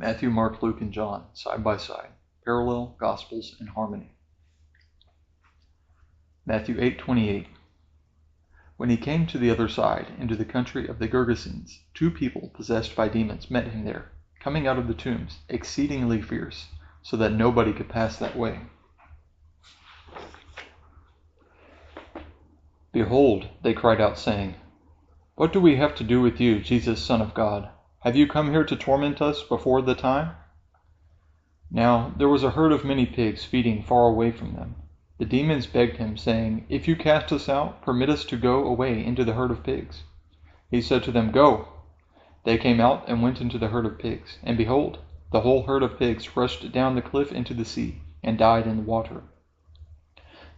Matthew, Mark, Luke, and John, side by side, parallel Gospels in harmony. Matthew 8:28. When he came to the other side, into the country of the Gergesenes, 2 people possessed by demons met him there, coming out of the tombs, exceedingly fierce, so that nobody could pass that way. Behold, they cried out, saying, "What do we have to do with you, Jesus, Son of God? Have you come here to torment us before the time?" Now there was a herd of many pigs feeding far away from them. The demons begged him, saying, "If you cast us out, permit us to go away into the herd of pigs." He said to them, "Go." They came out and went into the herd of pigs, and behold, the whole herd of pigs rushed down the cliff into the sea, and died in the water.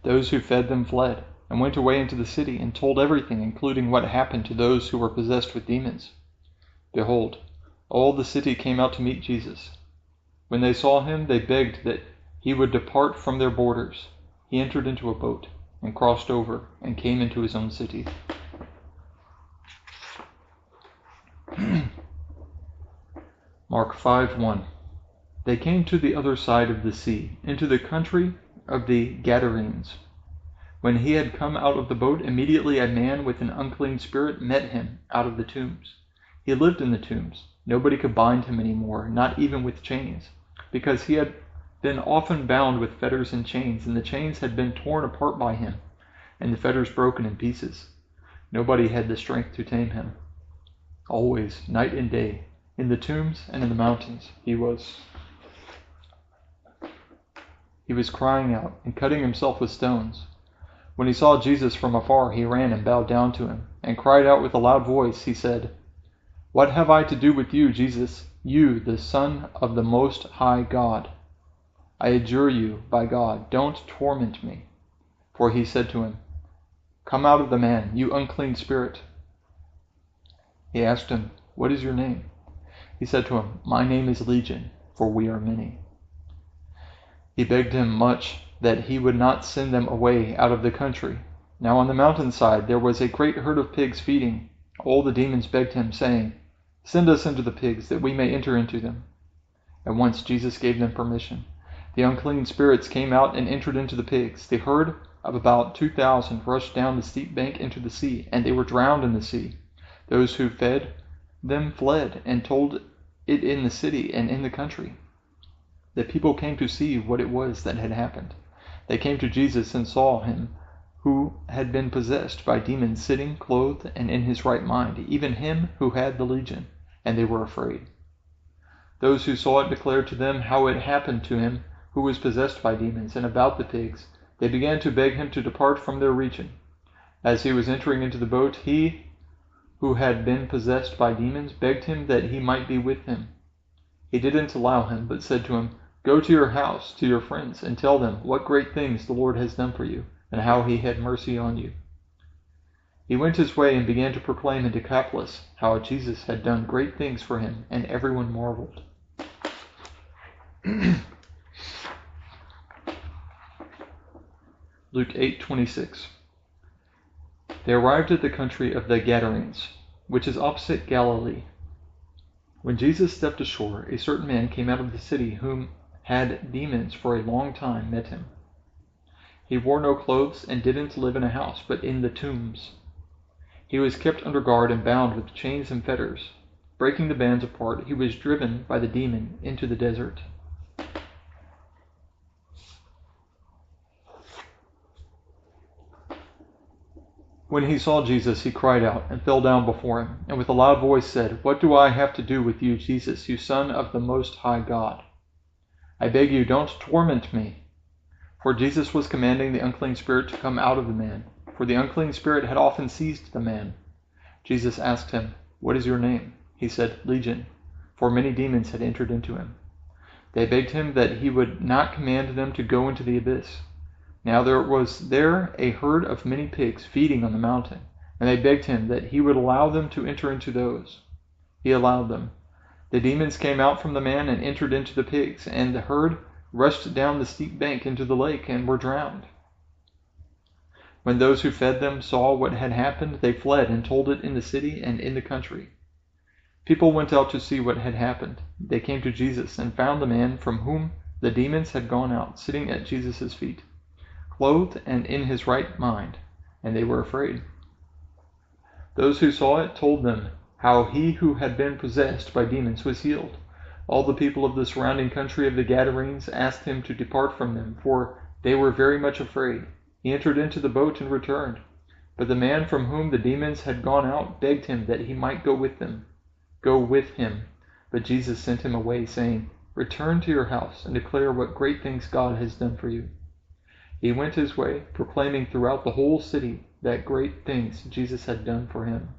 Those who fed them fled, and went away into the city, and told everything, including what happened to those who were possessed with demons. Behold, all the city came out to meet Jesus. When they saw him, they begged that he would depart from their borders. He entered into a boat, and crossed over, and came into his own city. Mark 5:1. They came to the other side of the sea, into the country of the Gadarenes. When he had come out of the boat, immediately a man with an unclean spirit met him out of the tombs. He lived in the tombs. Nobody could bind him any more, not even with chains, because he had been often bound with fetters and chains, and the chains had been torn apart by him, and the fetters broken in pieces. Nobody had the strength to tame him. Always, night and day, in the tombs and in the mountains, he was crying out and cutting himself with stones. When he saw Jesus from afar, he ran and bowed down to him, and cried out with a loud voice. He said, "What have I to do with you, Jesus, you, the Son of the Most High God? I adjure you, by God, don't torment me." For he said to him, "Come out of the man, you unclean spirit." He asked him, "What is your name?" He said to him, "My name is Legion, for we are many." He begged him much that he would not send them away out of the country. Now on the mountainside there was a great herd of pigs feeding. All the demons begged him, saying, "Send us into the pigs, that we may enter into them." At once Jesus gave them permission. The unclean spirits came out and entered into the pigs. The herd of about 2,000 rushed down the steep bank into the sea, and they were drowned in the sea. Those who fed them fled and told it in the city and in the country. The people came to see what it was that had happened. They came to Jesus and saw him who had been possessed by demons sitting clothed and in his right mind, even him who had the legion, and they were afraid. Those who saw it declared to them how it happened to him who was possessed by demons, and about the pigs. They began to beg him to depart from their region. As he was entering into the boat, he who had been possessed by demons begged him that he might be with him. He didn't allow him, but said to him, "Go to your house, to your friends, and tell them what great things the Lord has done for you, and how he had mercy on you." He went his way and began to proclaim in Decapolis how Jesus had done great things for him, and everyone marveled. Luke 8:26. They arrived at the country of the Gadarenes, which is opposite Galilee. When Jesus stepped ashore, a certain man came out of the city whom had demons for a long time met him. He wore no clothes and didn't live in a house, but in the tombs. He was kept under guard and bound with chains and fetters. Breaking the bands apart, he was driven by the demon into the desert. When he saw Jesus, he cried out and fell down before him, and with a loud voice said, "What do I have to do with you, Jesus, you Son of the Most High God? I beg you, don't torment me." For Jesus was commanding the unclean spirit to come out of the man, for the unclean spirit had often seized the man. Jesus asked him, "What is your name?" He said, "Legion," for many demons had entered into him. They begged him that he would not command them to go into the abyss. Now there was there a herd of many pigs feeding on the mountain, and they begged him that he would allow them to enter into those. He allowed them. The demons came out from the man and entered into the pigs, and the herd rushed down the steep bank into the lake and were drowned. When those who fed them saw what had happened, they fled and told it in the city and in the country. People went out to see what had happened. They came to Jesus and found the man from whom the demons had gone out sitting at Jesus' feet, clothed and in his right mind, and they were afraid. Those who saw it told them how he who had been possessed by demons was healed. All the people of the surrounding country of the Gadarenes asked him to depart from them, for they were very much afraid. He entered into the boat and returned. But the man from whom the demons had gone out begged him that he might go with him. But Jesus sent him away, saying, "Return to your house and declare what great things God has done for you." He went his way, proclaiming throughout the whole city that great things Jesus had done for him.